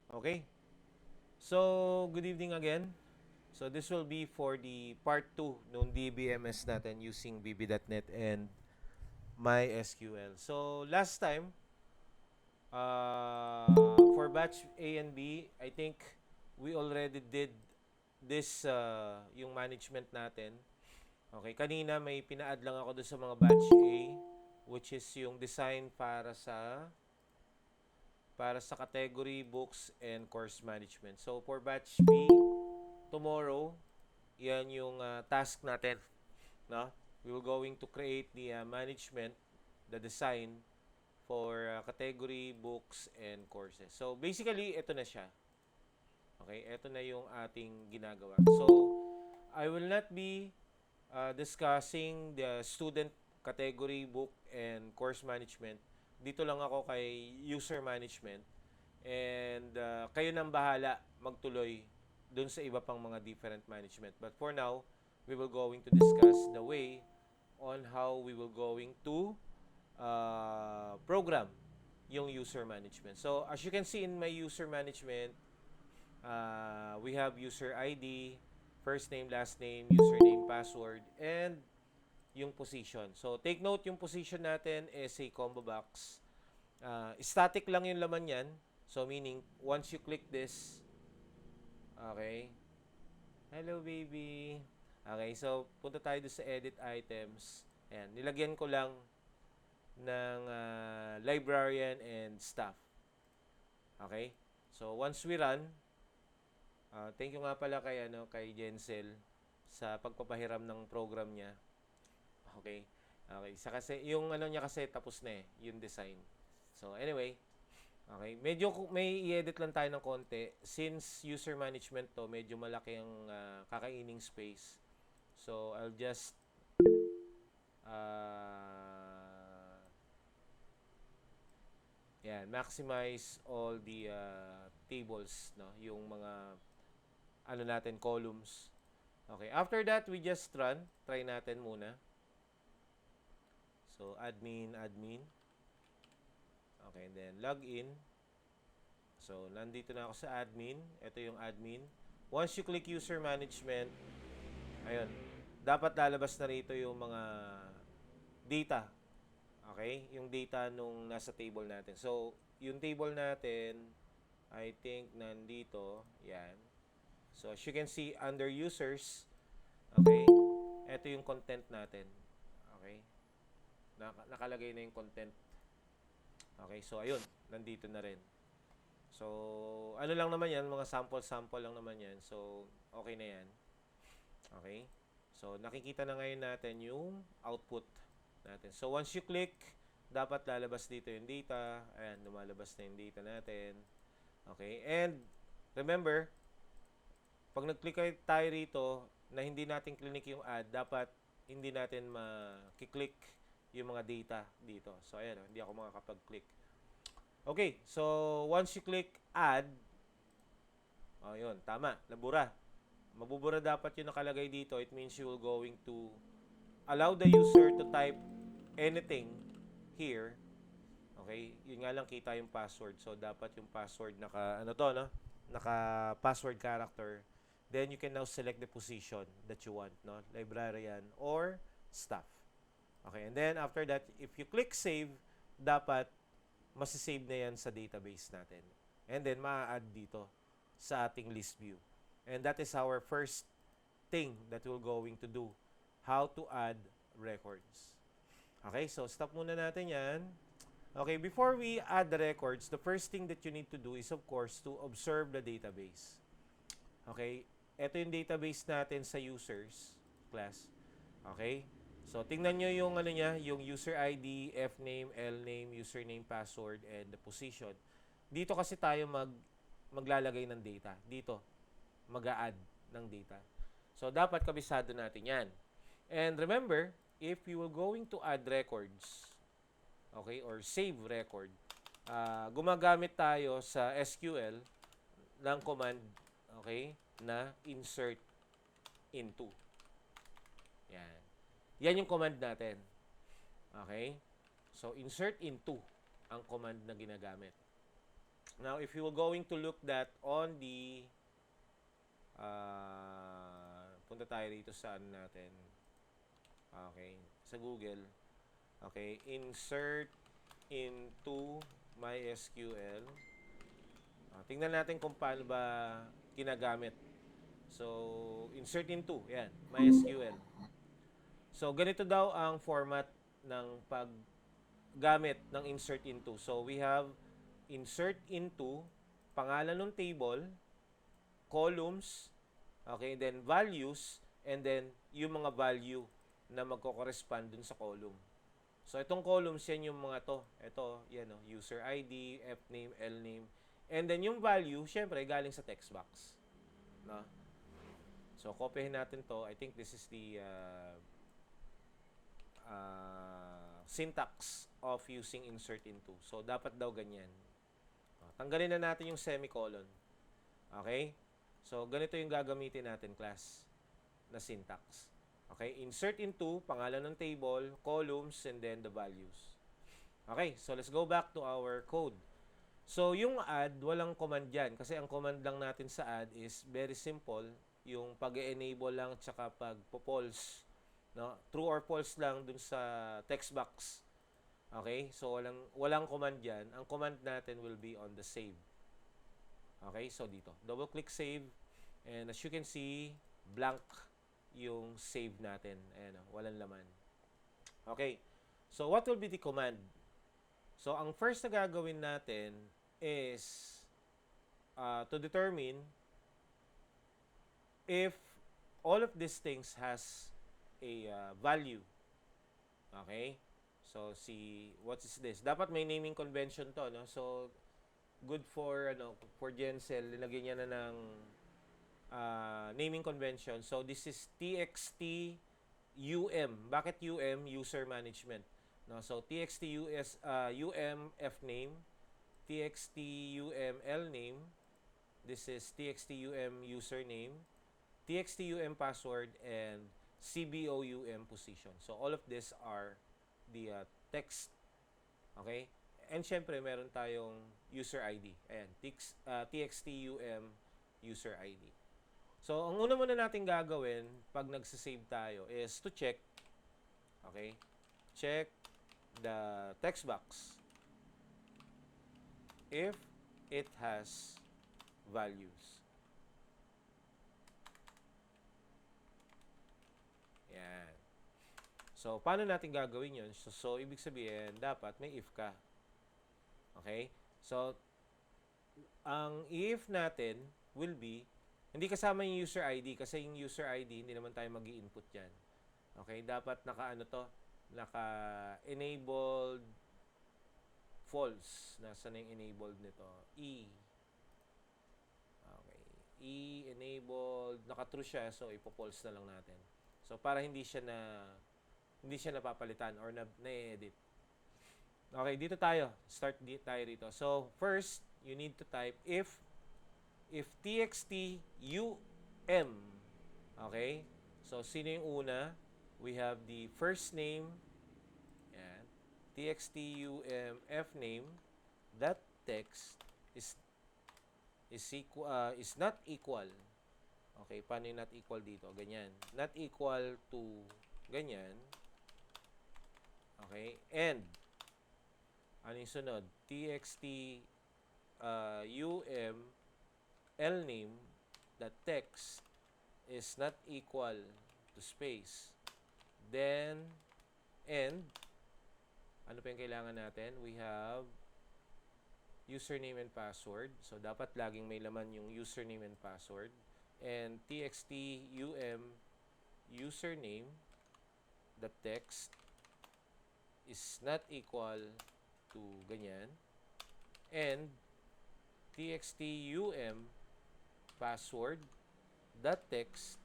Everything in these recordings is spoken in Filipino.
Okay. So, good evening again. So, this will be for the part 2 nung DBMS natin using bb.net and MySQL. So, last time, for batch A and B, I think we already did this, yung management natin. Okay, kanina may pina-add lang ako doon sa mga batch A, which is yung design para sa category, books, and course management. So, for batch B, tomorrow, yan yung task natin. No? We will going to create the management, the design for category, books, and courses. So, basically, ito na siya. Okay, ito na yung ating ginagawa. So, I will not be discussing the student category, book, and course management. Dito lang ako kay user management. And kayo nang bahala magtuloy dun sa iba pang mga different management. But for now, we will going to discuss the way on how we will going to program yung user management. So, as you can see in my user management, we have user ID, first name, last name, username, password, and yung position. So, take note yung position natin is a combo box. Static lang yung laman yan. So, meaning, once you click this, okay, hello baby. Okay, so, punta tayo doon sa edit items. Ayan, nilagyan ko lang ng librarian and staff. Okay? So, once we run, thank you nga pala kay Jensel sa pagpapahiram ng program niya. Okay? Okay. Sa kasi, yung ano niya kasi tapos na yung design. So, anyway, okay. Medyo may i-edit lang tayo ng konti. Since user management to, medyo malaki ang kakaining space. So, I'll just uh, maximize all the tables, no? Yung mga ano natin, columns. Okay. After that, we just run. Try natin muna. So, admin. Okay, then log in. So, nandito na ako sa admin. Ito yung admin. Once you click user management, ayun, dapat lalabas na rito yung mga data. Okay? Yung data nung nasa table natin. So, yung table natin, I think nandito. Yan. So, as you can see, under users, okay, ito yung content natin. Okay? Nakalagay na yung content. Okay, so ayun, nandito na rin. So, ano lang naman yan, mga sample-sample lang naman yan. So, okay na yan. Okay? So, nakikita na ngayon natin yung output natin. So, once you click, dapat lalabas dito yung data. Ayan, lumalabas na yung data natin. Okay? And, remember, pag nag-click tayo rito, na hindi natin click yung add, dapat hindi natin ma-click yung mga data dito. So, ayan, hindi ako makakapag-click. Okay, so once you click add, oh yun, tama, nabura. Mabubura dapat yung nakalagay dito. It means you will going to allow the user to type anything here. Okay, yun nga lang kita yung password. So dapat yung password ano to, no? Naka password character. Then you can now select the position that you want, no? Librarian or staff. Okay, and then after that, if you click save, dapat masisave na yan sa database natin. And then, ma-add dito sa ating list view. And that is our first thing that we're going to do. How to add records. Okay, so stop muna natin yan. Okay, before we add the records, the first thing that you need to do is, of course, to observe the database. Okay, ito yung database natin sa users class. Okay, so tingnan nyo yung ano niya, yung user ID, Fname, Lname, username, password, and the position. Dito kasi tayo maglalagay ng data. Dito, mag-a-add ng data. So, dapat kabisado natin yan. And remember, if you were going to add records, okay, or save record, gumagamit tayo sa SQL ng command, okay, na insert into. Yan. Yan yung command natin. Okay? So, insert into ang command na ginagamit. Now, if you were going to look that on the punta tayo rito sa ano natin. Okay, sa Google. Okay, insert into MySQL. Tingnan natin kung paano ba ginagamit. So, insert into, yan, MySQL. So, ganito daw ang format ng paggamit ng insert into. So, we have insert into, pangalan ng table, columns, okay, then values, and then yung mga value na magko-correspond dun sa column. So, itong columns, yan yung mga to. Ito, yan o, user ID, fname, lname. And then yung value, syempre, galing sa text box. No? So, copyhin natin to. I think this is the syntax of using insert into. So, dapat daw ganyan. Tanggalin na natin yung semicolon. Okay? So, ganito yung gagamitin natin, class, na syntax. Okay? Insert into, pangalan ng table, columns, and then the values. Okay? So, let's go back to our code. So, yung add, walang command dyan. Kasi ang command lang natin sa add is very simple. Yung pag-enable lang, tsaka pag-pulse. No? True or false lang dun sa text box. Okay? So, walang command dyan. Ang command natin will be on the save. Okay? So, dito. Double-click save. And as you can see, blank yung save natin. Ayan, walang laman. Okay. So, what will be the command? So, ang first na gagawin natin is to determine if all of these things has a value. Okay? So, what is this? Dapat may naming convention to, no? So, good for, for Gensel, nilagyan niya na ng naming convention. So, this is txt um. Bakit um? User management. No? So, txt um fname, txt um lname, this is txt um username, txt um password, and cboum position. So, all of these are the text. Okay? And syempre, meron tayong user ID. Ayan, txt um user ID. So, ang una muna natin gagawin pag nagsasave tayo is to check, okay, check the text box if it has values. Yan. So, paano natin gagawin yun? So ibig sabihin, dapat may if ka. Okay? So, ang if natin will be, hindi kasama yung user ID kasi yung user ID, hindi naman tayo mag-i-input yan. Okay? Dapat naka-enabled false. Nasaan na yung enabled nito? E. Okay. E-enabled. Naka-true siya, so ipo-false na lang natin. So, para hindi siya napapalitan or na-edit. Okay, dito tayo. Start tayo dito. So, first, you need to type if txt um. Okay? So, sino yung una? We have the first name. Yan. Txt um fname. That text is not equal. Okay, paano yung not equal dito? Ganyan. Not equal to ganyan. Okay, and ano yung sunod? Txt um lname, that text is not equal to space. Then, and ano pa yung kailangan natin? We have username and password. So, dapat laging may laman yung username and password. And txt username, the text is not equal to ganyan. And txt password, that text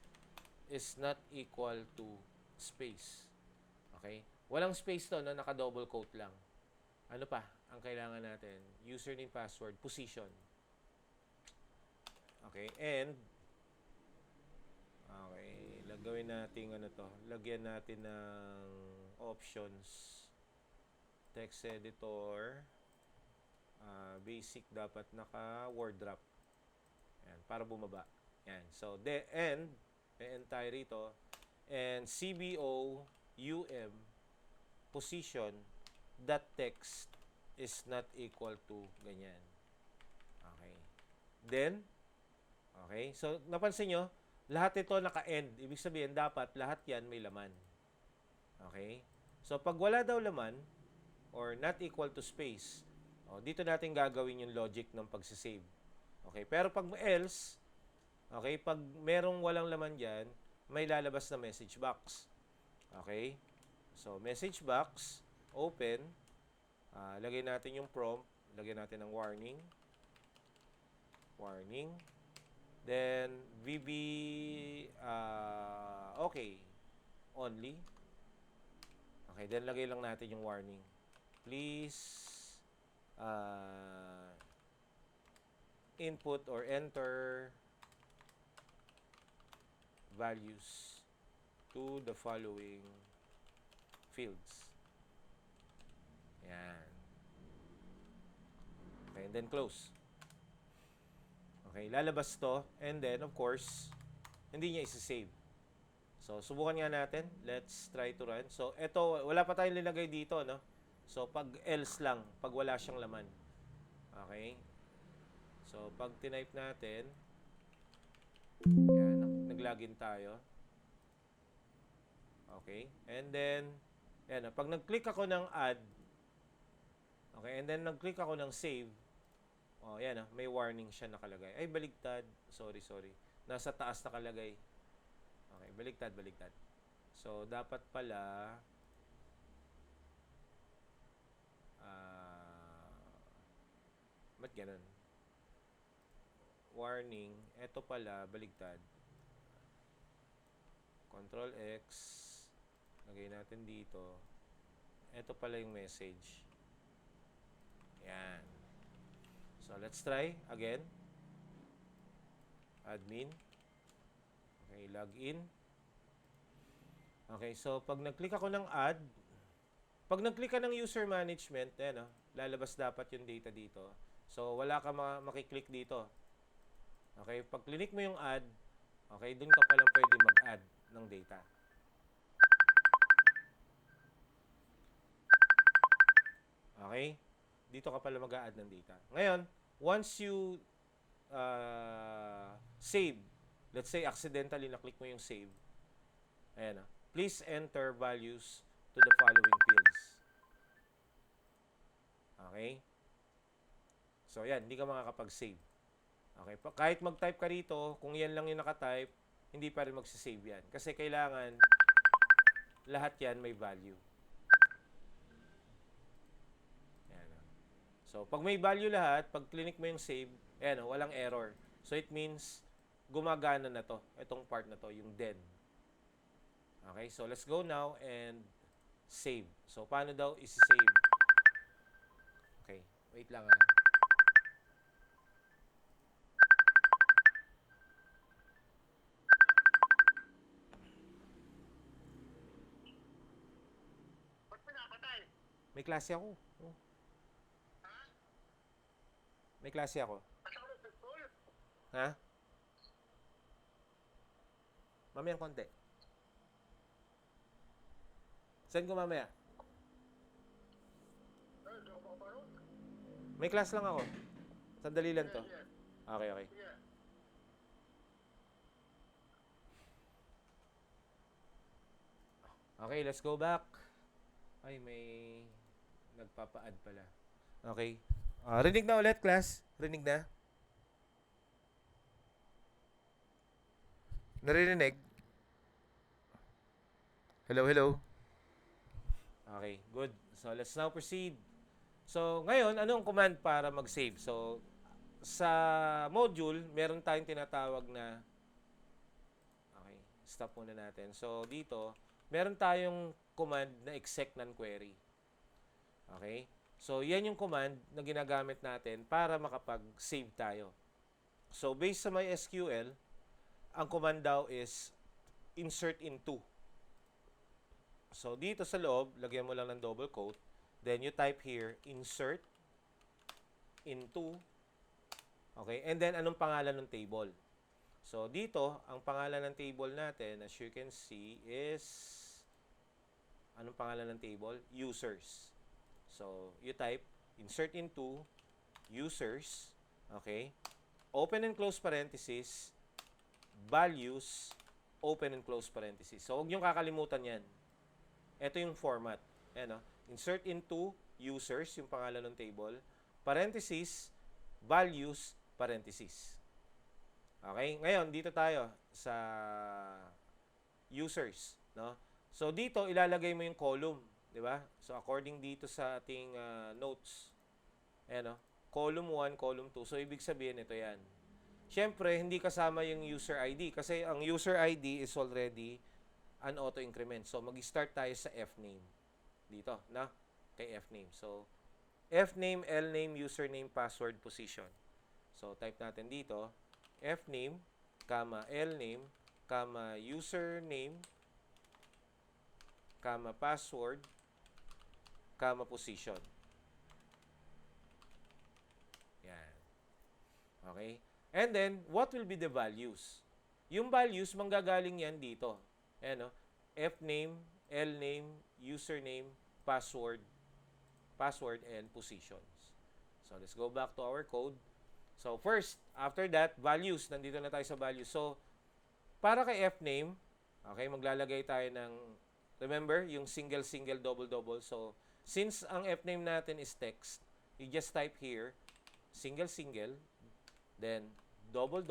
is not equal to space. Okay? Walang space to, no? Naka-double quote lang. Ano pa ang kailangan natin? Username, password, position. Okay? And gawin natin lagyan natin ng options, text editor, basic dapat naka-word wrap. Yan, para bumaba. Yan. So, the end, may end tayo rito. And CBO, UM, position, that text is not equal to ganyan. Okay. Then, okay. So, napansin nyo, lahat ito naka-end. Ibig sabihin, dapat lahat yan may laman. Okay. So, pag wala daw laman, or not equal to space, dito natin gagawin yung logic ng pagsisave. Okay. Pero pag else, okay, pag merong walang laman dyan, may lalabas na message box. Okay. So, message box, open, lagay natin yung prompt, lagay natin ng warning, then VB, okay, only. Okay, then lagay lang natin yung warning. Please input or enter values to the following fields. Yan. Okay, and then close. Okay, lalabas to, and then, of course, hindi niya isi-save. So, subukan nga natin. Let's try to run. So, eto, wala pa tayong linagay dito, no? So, pag else lang, pag wala siyang laman. Okay? So, pag tinype natin, yan, nag-login tayo. Okay? And then, yan, pag nag-click ako ng add, okay, and then nag-click ako ng save, yan, may warning siya nakalagay. Ay, baligtad. Sorry. Nasa taas nakalagay. Okay, baligtad. So, dapat pala, ba't ganun? Warning, eto pala, baligtad. Control X, lagay natin dito. Eto pala yung message. Yan. So, let's try again. Admin. Okay, login. Okay, so pag nag-click ako ng add, pag nag-click ka ng user management, lalabas dapat yung data dito. So, wala ka makiklik dito. Okay, pag click mo yung add, okay, dun ka palang pwede mag-add ng data. Okay? Dito ka pala mag-a-add ng data. Ngayon, once you save, let's say accidentally na-click mo yung save, ayan, please enter values to the following fields. Okay? So, yan, hindi ka makakapag-save. Okay? Kahit mag-type ka rito, kung yan lang yung naka-type, hindi pa rin magsisave yan. Kasi kailangan lahat yan may value. So, pag may value lahat, pag click mo yung save, ayan, walang error. So, it means, gumagana na to. Itong part na to, yung then. Okay, so let's go now and save. So, paano daw isi-save? Okay, wait lang . May klase ako. May klase ako. Ha? Mamayang konti. Send ko mamaya. May class lang ako. Sandali lang to. Okay. Okay, let's go back. Ay, may nagpapa-add pala. Okay. Rinig na ulit, class. Rinig na. Naririnig? Hello. Okay, good. So, let's now proceed. So, ngayon, anong command para mag-save? So, sa module, meron tayong tinatawag na, okay, stop muna natin. So, dito, meron tayong command na exec ng query. Okay? So, yan yung command na ginagamit natin para makapag-save tayo. So, based sa MySQL, ang command daw is insert into. So, dito sa loob, lagyan mo lang ng double quote. Then, you type here, insert into. Okay, and then anong pangalan ng table? So, dito, ang pangalan ng table natin, as you can see, is, anong pangalan ng table? Users. So, you type, insert into, users, okay, open and close parenthesis, values, open and close parenthesis. So, huwag niyong kakalimutan yan. Ito yung format. Ayan, no? Insert into, users, yung pangalan ng table, parenthesis, values, parenthesis. Okay? Ngayon, dito tayo sa users, no? So, dito, ilalagay mo yung column, di ba? So, according dito sa ating notes, ayan, no? Column 1, column 2. So, ibig sabihin, ito yan. Siyempre, hindi kasama yung user ID kasi ang user ID is already an auto-increment. So, mag-start tayo sa Fname. Dito, na? Kay Fname. So, Fname, Lname, username, password, position. So, type natin dito, Fname, Lname, username, password, position. Yan. Okay? And then, what will be the values? Yung values, manggagaling yan dito. Ayan, no? Fname, Lname, username, password, and positions. So, let's go back to our code. So, first, after that, values. Nandito na tayo sa values. So, para kay Fname, okay, maglalagay tayo ng, remember, yung single, double. So, since ang Fname natin is text, you just type here, single, then double,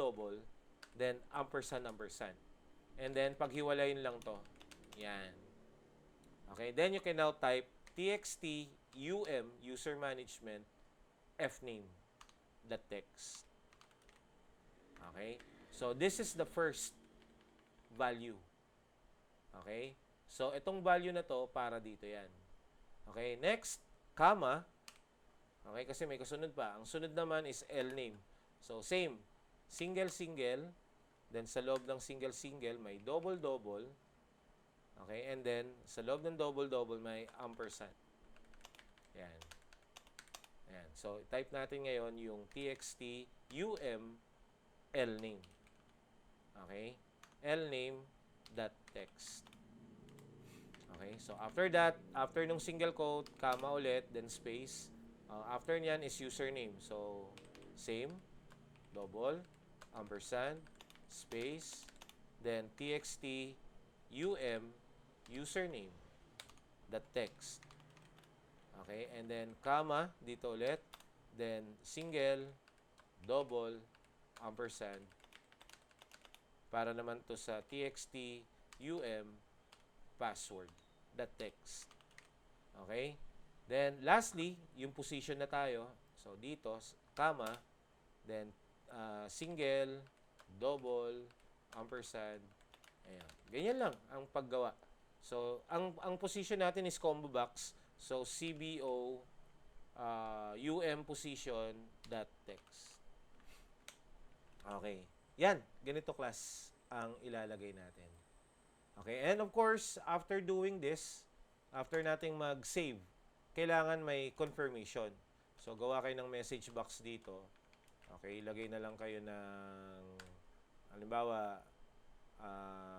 then ampersand. And then, paghiwalayin lang to. Yan. Okay, then you can now type txt user management fname text. Okay, so this is the first value. Okay, so itong value na to para dito yan. Okay, next, comma. Okay, kasi may kasunod pa. Ang sunod naman is lname. So, same. Single, then sa loob ng single, may double. Okay, and then sa loob ng double, may ampersand. Yan. Yan. So, type natin ngayon yung txt lname. Okay? Lname.text. Okay? So, after that, after nung single quote, comma ulit, then space. After nyan is username. So, same, double, ampersand, space, then txt username text. Okay, and then comma dito ulit, then single, double, ampersand para naman to sa txt password text. Okay, then lastly, yung position na tayo. So dito, comma, then single, double, ampersand. Ayan. Ganyan lang ang paggawa. So, ang position natin is combo box. So, CBO position text. Okay. Yan. Ganito class ang ilalagay natin. Okay. And of course, after doing this, after nating mag-save, kailangan may confirmation. So, gawa kayo ng message box dito. Okay. Ilagay na lang kayo ng, halimbawa,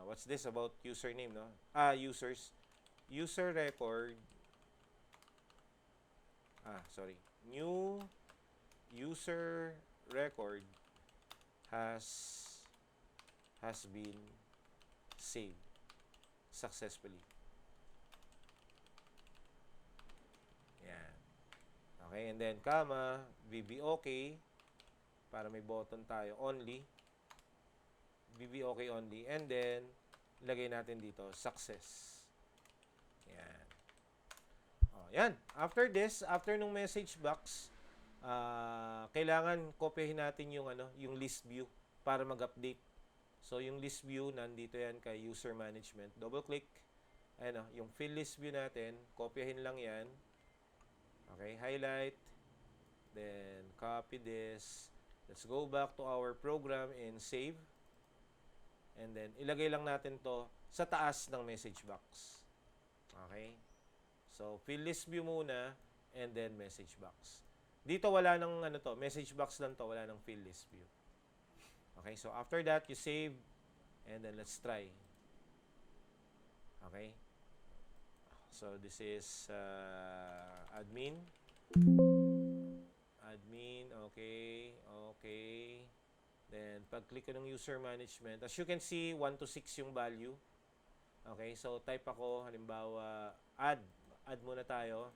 what's this about username, no? Users. User record. New user record has been saved successfully. Yan. Okay, and then comma, VBOK para may button tayo only. VBOK only. And then, lagay natin dito, success. Yan. Yan. After this, after nung message box, kailangan kopyahin natin yung, yung list view para mag-update. So, yung list view, nandito yan kay user management. Double-click. Ayan, yung fill list view natin, kopyahin lang yan. Okay, highlight. Then, copy this. Let's go back to our program and save. And then, ilagay lang natin to sa taas ng message box. Okay? So, fill list view muna and then message box. Dito wala nang ano to, message box lang to, wala nang field list view. Okay, so after that, you save, and then let's try. Okay. So this is admin. Admin, okay, okay. Then, pag-click ko ng user management, as you can see, 1 to 6 yung value. Okay, so type ako, halimbawa, add muna tayo.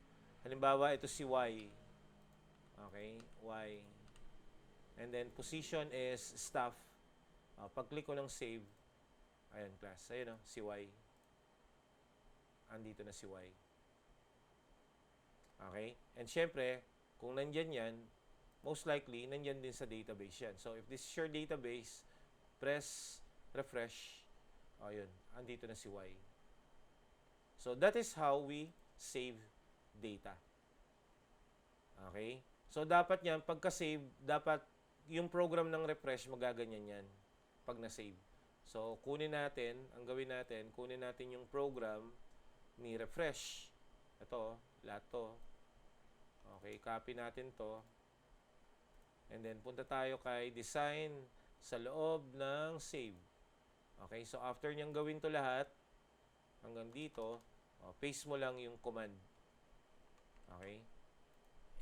Halimbawa, ito si Y. Okay, Y. And then, position is staff. Pag-click ko ng save, ayan, class. Ayun, si Y. Andito na si Y. Okay, and syempre, kung nandyan yan, most likely, nandyan din sa database yan. So, if this is your database, press refresh. O, yun. Andito na si Y. So, that is how we save data. Okay? So, dapat yan, pagka-save, dapat yung program ng refresh, magaganyan yan pag na-save. So, kunin natin, ang gawin natin, kunin natin yung program ni refresh. Ito, lahat to. Okay, copy natin to. And then, punta tayo kay design sa loob ng save. Okay, so after niyang gawin to lahat, hanggang dito, paste mo lang yung command. Okay?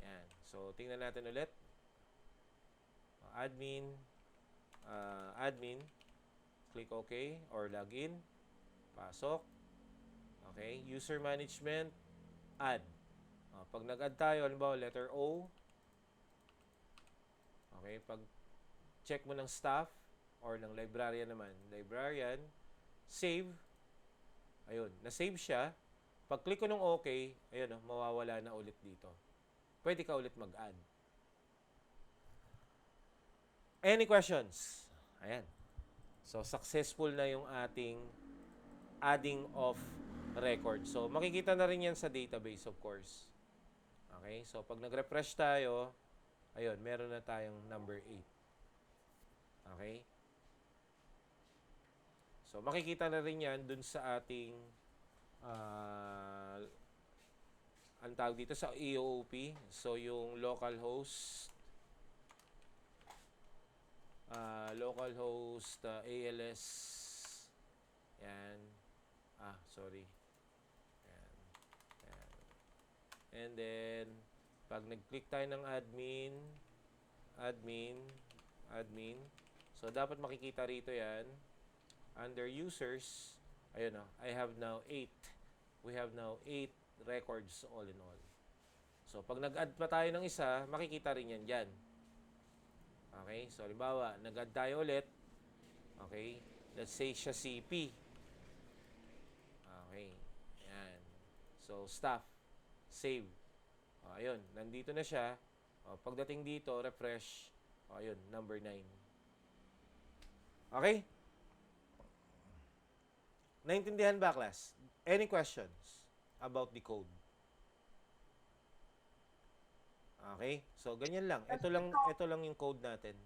Yan. So, tingnan natin ulit. Admin, admin, click OK or login. Pasok. Okay, user management, add. Pag nag-add tayo, halimbawa letter O, okay, pag check mo ng staff or ng librarian naman, librarian, save, ayun, na-save siya. Pag click ko ng OK, ayun, mawawala na ulit dito. Pwede ka ulit mag-add. Any questions? Ayan. So, successful na yung ating adding of record. So, makikita na rin yan sa database, of course. Okay? So, pag nag-refresh tayo, ayun, meron na tayong number 8. Okay? So, makikita na rin yan dun sa ating ang tawag dito sa EOP. So, yung localhost ALS. Yan. Sorry. Yan. Yan. And then, pag nag-click tayo ng admin, so, dapat makikita rito yan. Under users, ayun I have now 8. We have now 8 records all in all. So, pag nag-add pa tayo ng isa, makikita rin yan dyan. Okay? So, halimbawa, nag-add tayo ulit. Okay? Let's say siya si P. Okay. Yan. So, staff. Save. Ayun. Nandito na siya. Pagdating dito, refresh. Ayun. Number 9. Okay? Naintindihan ba, class? Any questions about the code? Okay? So, ganyan lang. Ito lang yung code natin.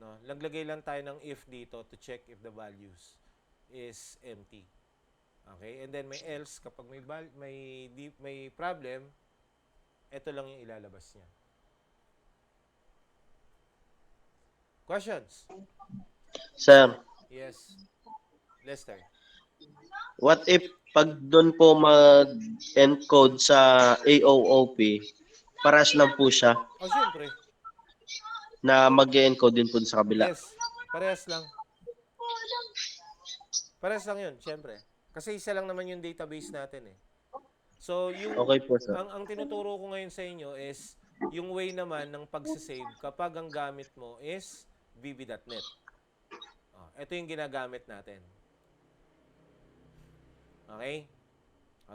No? Naglagay lang tayo ng if dito to check if the values is empty. Okay? And then may else kapag may problem, ito lang yung ilalabas niya. Questions? Sir, Yes. Lester. what if pag doon po mag-encode sa AOOP, paras lang po siya Siyempre. na mag-encode din po sa kabila? Yes. Parehas lang. Parehas lang yun, siyempre. Kasi isa lang naman yung database natin eh. So, Okay po, sir. ang tinuturo ko ngayon sa inyo is yung way naman ng pagsisave kapag ang gamit mo is vb.net. Ito yung ginagamit natin. Okay?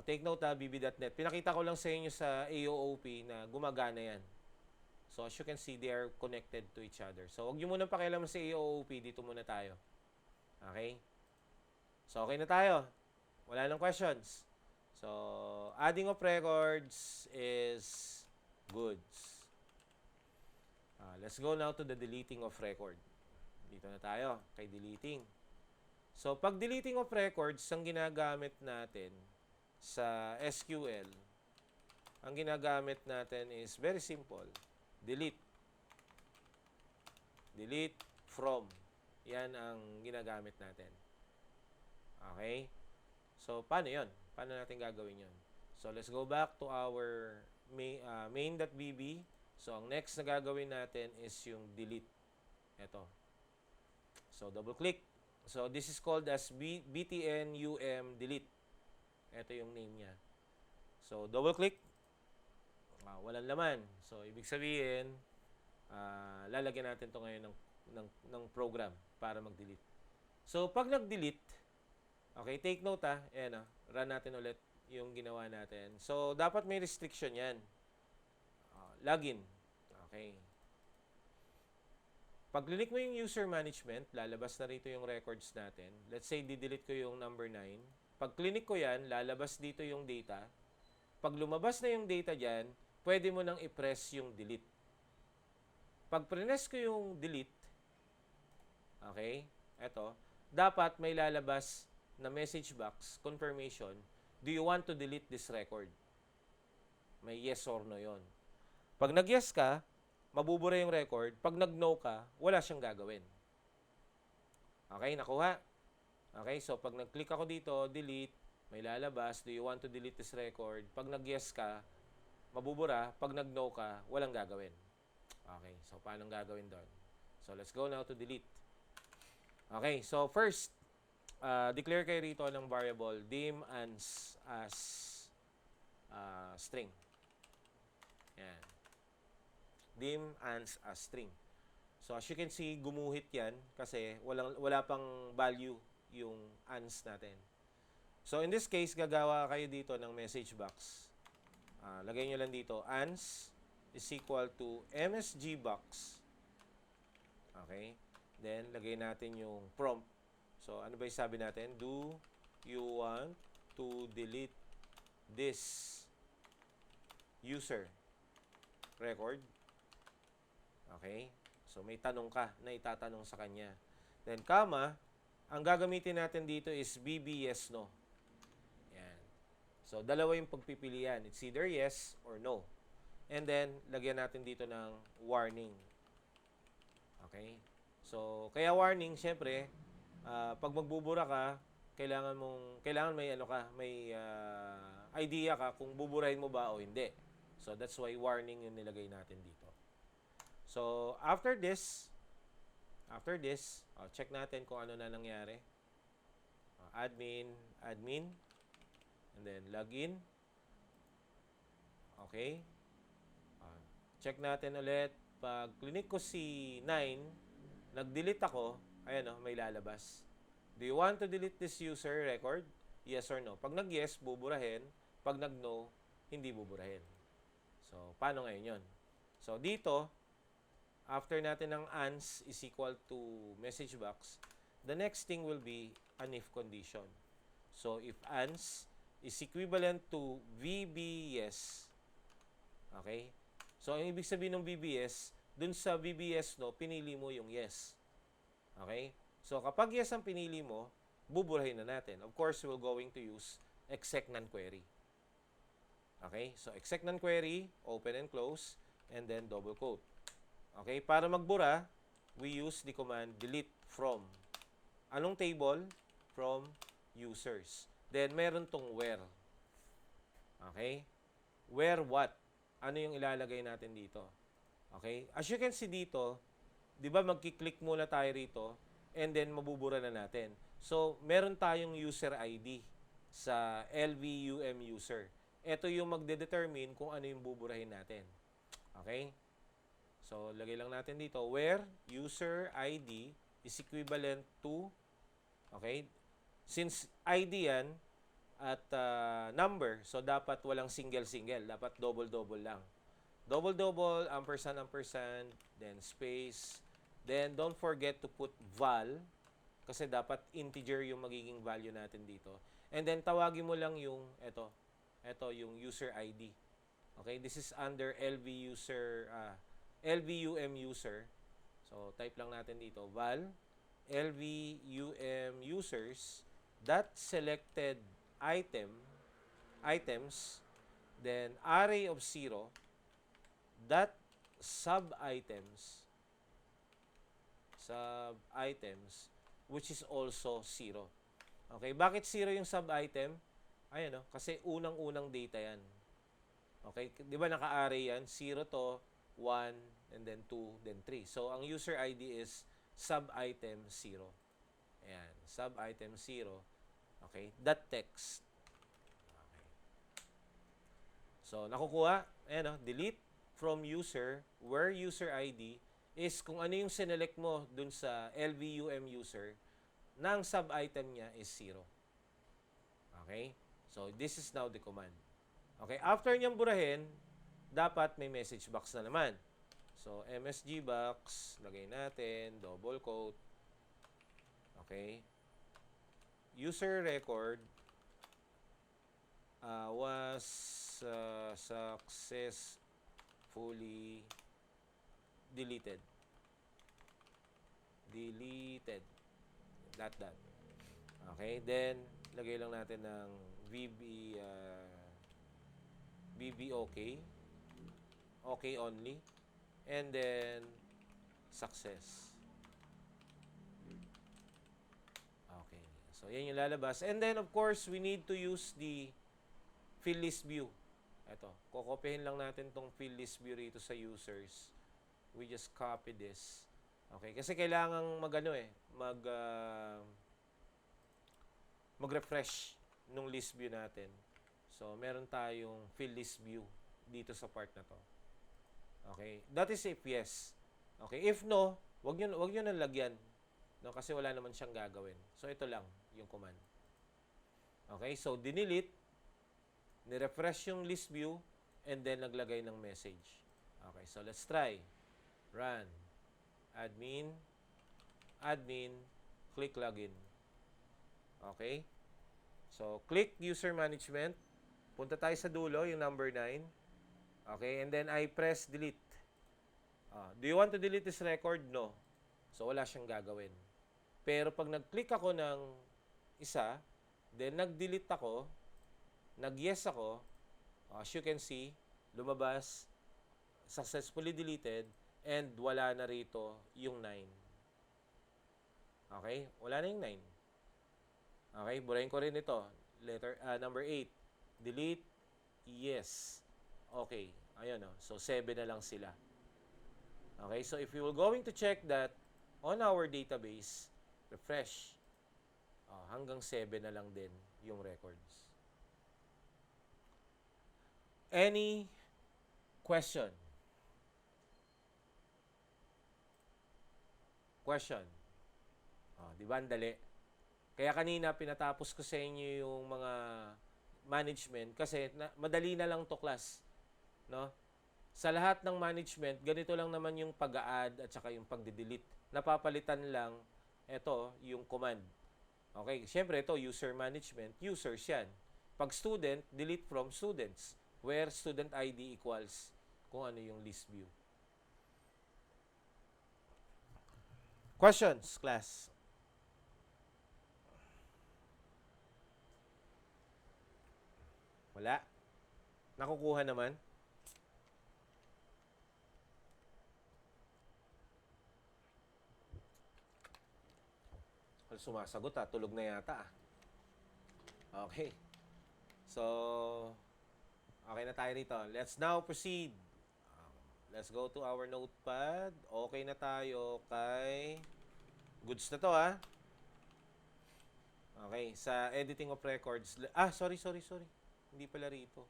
Take note vb.net. Pinakita ko lang sa inyo sa AOOP na gumagana yan. So, as you can see, they are connected to each other. So, huwag nyo muna pakialaman sa AOOP. Dito muna tayo. Okay? So, okay na tayo. Wala nang questions. So, adding of records is goods. Let's go now to the deleting of record. Dito na tayo kay deleting. So, pag deleting of records, ang ginagamit natin sa SQL, ang ginagamit natin is very simple. delete. Delete from. Yan ang ginagamit natin. Okay? So, paano yon? Paano natin gagawin yon? So, let's go back to our main.bb. So, ang next na gagawin natin is yung delete. Ito. So, double click. So, this is called as btnum delete. Ito yung name niya. So, double click. Walang laman. So, ibig sabihin, lalagyan natin to ngayon ng program para mag-delete. So, pag nag-delete, okay, take note ayan run natin ulit yung ginawa natin. So, dapat may restriction yan. Login. Okay. Pag click mo yung user management, lalabas na rito yung records natin. Let's say, di-delete ko yung number 9. Pag click ko yan, lalabas dito yung data. Pag lumabas na yung data dyan, pwede mo nang i-press yung delete. Pag press ko yung delete, okay, eto, dapat may lalabas na message box, confirmation, do you want to delete this record? May yes or no yon. Pag nag-yes ka, mabubura yung record. Pag nag-no ka, wala siyang gagawin. Okay, nakuha? Okay, so pag nag-click ako dito, delete, may lalabas, do you want to delete this record? Pag nag-yes ka, mabubura. Pag nag-no ka, walang gagawin. Okay, so paano gagawin doon? So let's go now to delete. Okay, so first, declare kayo rito ng variable dim as string. Yan. Dim as string. So as you can see, gumuhit yan kasi wala pang value yung ans natin. So in this case, gagawa kayo dito ng message box. Lagay nyo lang dito, ans is equal to msg box. Okay? Then, lagay natin yung prompt. So, ano ba yung sabi natin? Do you want to delete this user record? Okay? So, may tanong ka na itatanong sa kanya. Then, comma, ang gagamitin natin dito is BB yes, no. Yan. So, dalawa yung pagpipilian. It's either yes or no. And then, lagyan natin dito ng warning. Okay? So, kaya warning, syempre, pag magbubura ka, kailangan may idea ka kung buburahin mo ba o hindi. So, that's why warning yung nilagay natin dito. So, after this, check natin kung ano na nangyari. Admin, and then login. Okay. Check natin ulit. Pag click ko si 9, nag-delete ako, ayan may lalabas. Do you want to delete this user record? Yes or no? Pag nag-yes, buburahin. Pag nag-no, hindi buburahin. So, paano ngayon yun? So, dito, after natin ng ans is equal to message box, the next thing will be an if condition. So, if ans is equivalent to VBS, okay? So, ang ibig sabihin ng VBS, dun sa VBS, no, pinili mo yung yes. Okay? So, kapag yes ang pinili mo, buburahin na natin. Of course, we're going to use exec non-query. Okay? So, exec non-query, open and close, and then double quote. Okay? Para magbura, we use the command delete from. Anong table? From users. Then, meron tong where. Okay? Where what? Ano yung ilalagay natin dito? Okay? As you can see dito, di ba magkiklik muna tayo rito and then mabubura na natin. So, meron tayong user ID sa LVUM user. Ito yung magde-determine kung ano yung buburahin natin. Okay? So, lagay lang natin dito, where user ID is equivalent to, okay? Since ID yan, at number, so dapat walang single-single, dapat double-double lang. Double-double, ampersand, then space, then don't forget to put val, kasi dapat integer yung magiging value natin dito. And then tawagin mo lang yung, ito yung user ID. Okay, this is under LVUM user. So, type lang natin dito, val, LVUM users, that selected items, then array of 0, that sub-items, which is also 0. Okay, bakit 0 yung sub-item? Ayan, no? Kasi unang-unang data yan. Okay, di ba naka-array yan? 0 to, 1, and then 2, then 3. So, ang user ID is sub-item 0. Ayan, sub-item 0. Okay, that text. Okay. So, nakukuha. Ayan, no? Delete from user, where user ID is kung ano yung sinelect mo dun sa LVUM user, na ang sub-item niya is 0. Okay? So, this is now the command. Okay, after niyang burahin, dapat may message box na naman. So, MSG box, lagay natin, double quote. Okay. User record was successfully deleted. Deleted. Dot. Okay, then, lagay lang natin ng VBOK. Okay only. And then, success. Okay. So, yan yung lalabas. And then, of course, we need to use the field list view. Ito. Kokopyahin lang natin tong field list view rito sa users. We just copy this. Okay. Kasi kailangan mag-refresh nung list view natin. So, meron tayong field list view dito sa part na to. Okay? That is if yes. Okay? If no, wag nyo nang lagyan. No? Kasi wala naman siyang gagawin. So, ito lang yung command. Okay? So, dinelete, ni-refresh yung list view, and then naglagay ng message. Okay? So, let's try. Run. Admin, click login. Okay? So, click user management. Punta tayo sa dulo, yung number 9. Okay? And then, I press delete. Do you want to delete this record? No. So, wala siyang gagawin. Pero, pag nag-click ako ng isa, then nag-delete ako, nag-yes ako, as you can see, lumabas, successfully deleted, and wala na rito yung 9. Okay? Wala na yung 9. Okay? Burahin ko rin ito. Number 8. Delete. Yes. Okay. Ayan o. So, 7 na lang sila. Okay? So, if you were going to check that on our database, refresh. Hanggang 7 na lang din yung records. Any question? Question? Di ba? Ang dali. Kaya kanina pinatapos ko sa inyo yung mga management kasi madali na lang to class, no? Sa lahat ng management, ganito lang naman yung pag-a-add at saka yung pagde-delete. Napapalitan lang ito yung command. Okay, syempre ito user management, users yan. Pag student, delete from students where student ID equals kung ano yung list view. Questions, class? Wala. Nakukuha naman. Sumasagot tulog na yata Okay. So, okay na tayo rito. Let's now proceed. Let's go to our notepad. Okay na tayo kay... Goods na to Okay, sa editing of records. Sorry. Hindi pala rito.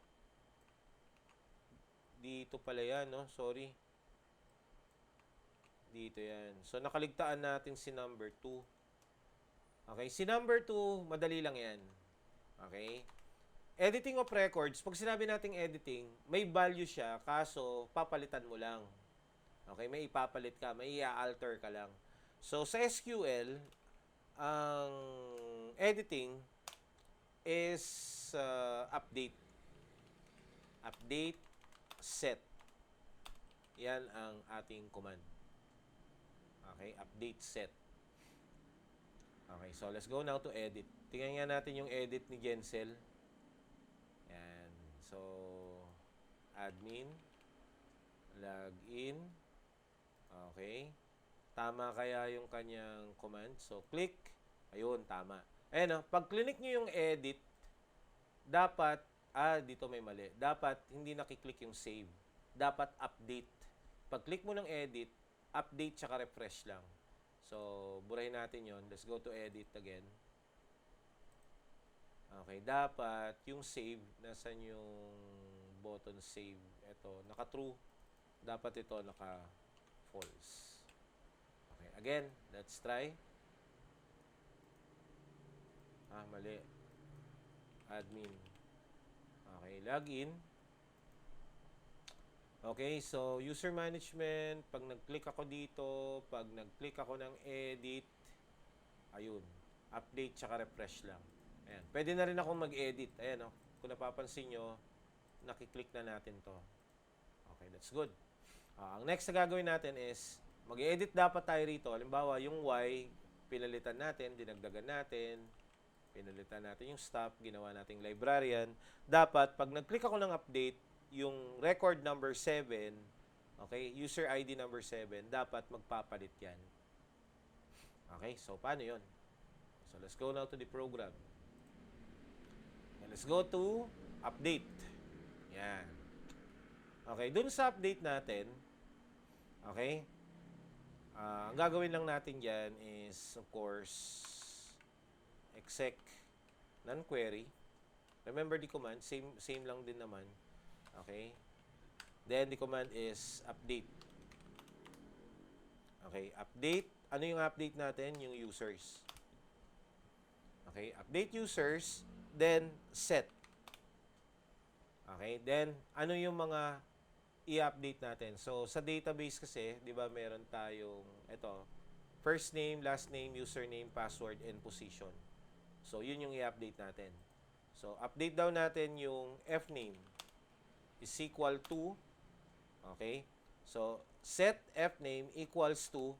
Dito pala yan, no? Sorry. Dito yan. So, nakaligtaan natin si number 2. Okay, si number 2, madali lang yan. Okay? Editing of records, pag sinabi nating editing, may value siya, kaso papalitan mo lang. Okay, may ipapalit ka, may i-alter ka lang. So, sa SQL, ang editing is update. Update, set. Yan ang ating command. Okay, update, set. Okay, so let's go now to edit. Tingnan nga natin yung edit ni Jensel. Yan. So, admin. login. Okay. Tama kaya yung kanyang command? So, click. Ayun, tama. Ayan, pag click nyo yung edit, dapat, dito may mali. Dapat, hindi nakiklik yung save. Dapat update. Pag click mo ng edit, update tsaka refresh lang. So, burahin natin yon. Let's go to edit again. Okay, dapat yung save, nasan yung button save? Ito, naka-true. Dapat ito naka-false. Okay, again, let's try. Mali. Admin. Okay, login. Okay, so user management, pag nag-click ako dito, pag nag-click ako ng edit, ayun, update tsaka refresh lang. Ayan, pwede na rin akong mag-edit. Ayan, kung napapansin nyo, nakiklik na natin to. Okay, that's good. Ang next na gagawin natin is, mag-edit dapat tayo rito. Halimbawa, yung Y, pinalitan natin, dinagdagan natin, pinalitan natin yung stop, ginawa nating librarian. Dapat, pag nag-click ako ng update, yung record number 7, okay, user ID number 7, dapat magpapalit yan. Okay, so paano yun? So, let's go now to the program. And let's go to update. Yan. Okay, dun sa update natin, okay, ang gagawin lang natin dyan is, of course, exec non-query. Remember the command, same lang din naman. Okay? Then, the command is update. Okay, update. Ano yung update natin? Yung users. Okay, update users, then set. Okay, then, ano yung mga i-update natin? So, sa database kasi, di ba, meron tayong, ito, first name, last name, username, password, and position. So, yun yung i-update natin. So, update daw natin yung fname is equal to, okay? So, set fname equals to,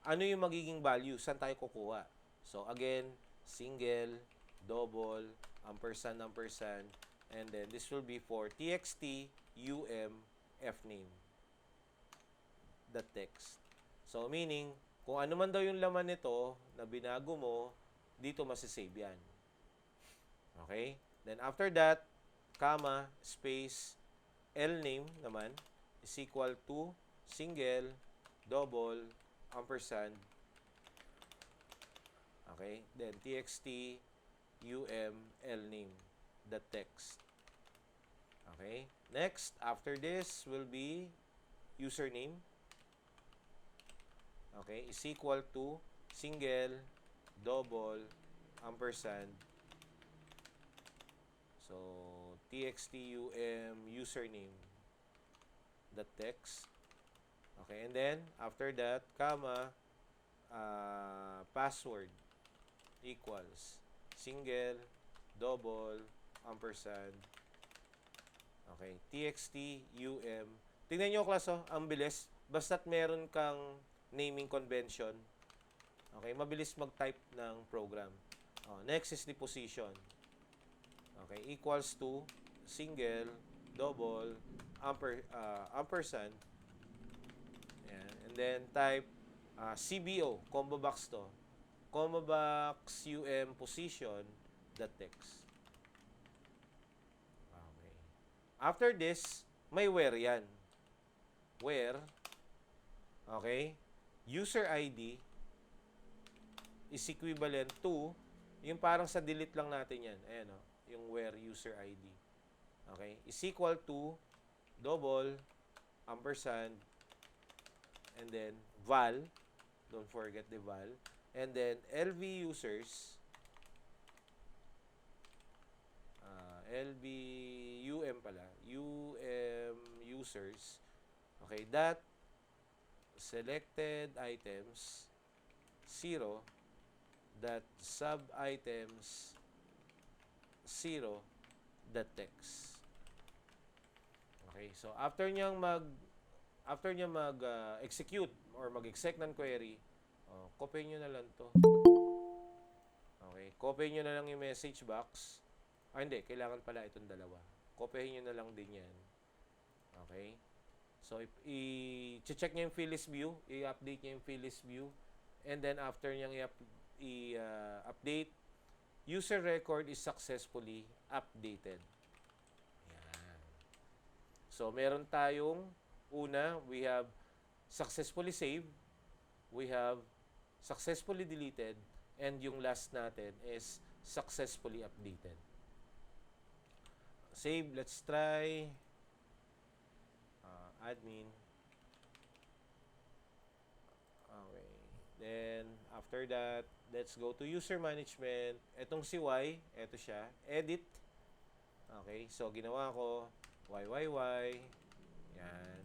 ano yung magiging value? Saan tayo kukuha? So, again, single, double, ampersand, ampersand, and then this will be for txt fname. The text. So, meaning, kung ano man daw yung laman nito na binago mo, dito masisave yan. Okay? Then, after that, comma, space, lname naman is equal to single, double, ampersand. Okay? Then, txt lname, the text. Okay? Next, after this will be username. Okay? Is equal to single, double, ampersand. So, txtum username, the text. Okay, and then, after that, comma, password equals single, double, ampersand. Okay, txtum. Tingnan nyo, class, ang bilis. Basta't meron kang naming convention, okay, mabilis mag-type ng program. Next is the position. Okay, equals to single, double, ampersand. Ayan. And then type CBO, combo box to. Combo box position, the text. Okay. After this, may where yan. Where, okay, user ID is equivalent to, yung parang sa delete lang natin yan. Ayan, yung where user ID. Okay, is equal to double, ampersand, and then val, don't forget the val, and then LV users, LV pala, users, okay, that selected items 0, that sub items 0, the text. Okay, so after niyang execute or mag-exec ng query, copy nyo na lang to. Okay, copy nyo na lang yung message box. Hindi, kailangan pala itong dalawa. Copy nyo na lang din yan. Okay, So, i-check niya yung Phyllis View, i-update niya yung Phyllis View, and then after niyang i-update, user record is successfully updated. Yan. So, meron tayong una, we have successfully saved, we have successfully deleted, and yung last natin is successfully updated. Save, let's try. Admin. Okay. Then, after that, let's go to user management. Etong si Y, eto siya. Edit. Okay. So, ginawa ko, YYY. Yan.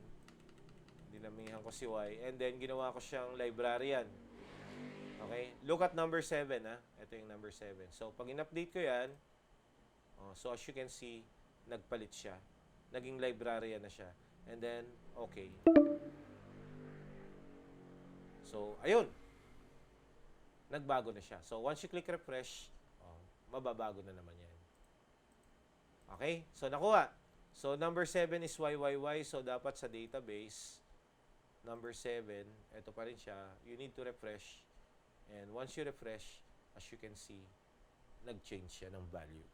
Dinamihan ko si Y. And then, ginawa ko siyang librarian. Okay. Look at number 7, ha. Ito yung number 7. So, pag in-update ko yan, so as you can see, nagpalit siya. Naging librarian na siya. And then, okay. So, ayun. Nagbago na siya. So, once you click refresh, mababago na naman yan. Okay? So, nakuha. So, number 7 is YYY. So, dapat sa database, number 7, ito pa rin siya. You need to refresh. And once you refresh, as you can see, nag-change siya ng value.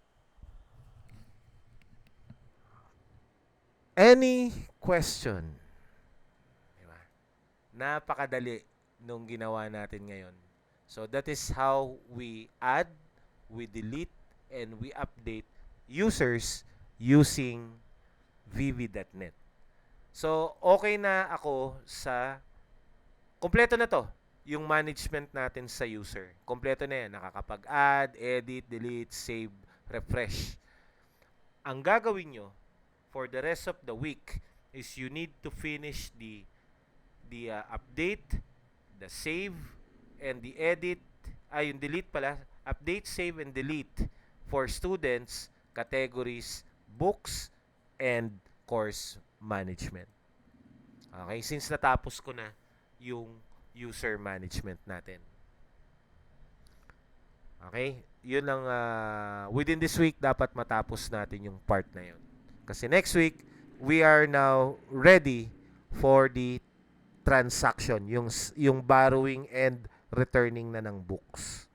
Any question? Diba? Napakadali nung ginawa natin ngayon. So, that is how we add, we delete, and we update users using VB.net. So, okay na ako sa... Kompleto na to, yung management natin sa user. Kompleto na yan. Nakakapag-add, edit, delete, save, refresh. Ang gagawin nyo for the rest of the week is you need to finish the update, the save, and the edit, yung delete pala, update, save, and delete for students, categories, books, and course management. Okay, since natapos ko na yung user management natin. Okay, yun lang, within this week, dapat matapos natin yung part na yun. Kasi next week, we are now ready for the transaction, yung borrowing and returning na ng books.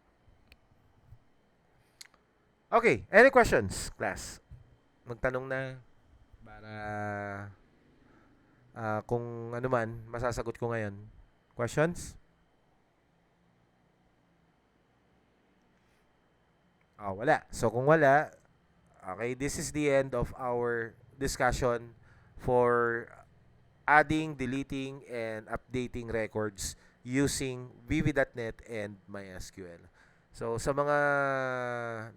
Okay, any questions, class? Magtanong na para kung ano man, masasagot ko ngayon. Questions? Wala. So, kung wala, okay, this is the end of our discussion for adding, deleting, and updating records using VB.net and MySQL. So, sa mga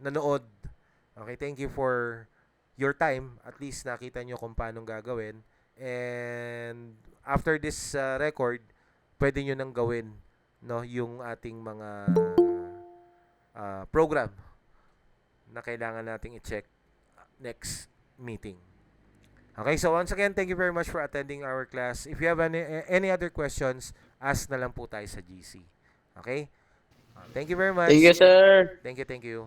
nanood, okay, thank you for your time. At least nakita nyo kung paano gagawin. And after this record, pwede nyo nang gawin, no, yung ating mga program na kailangan nating i-check next meeting. Okay, so once again, thank you very much for attending our class. If you have any other questions, ask na lang po tayo sa GC. Okay? Thank you very much. Thank you, sir. Thank you.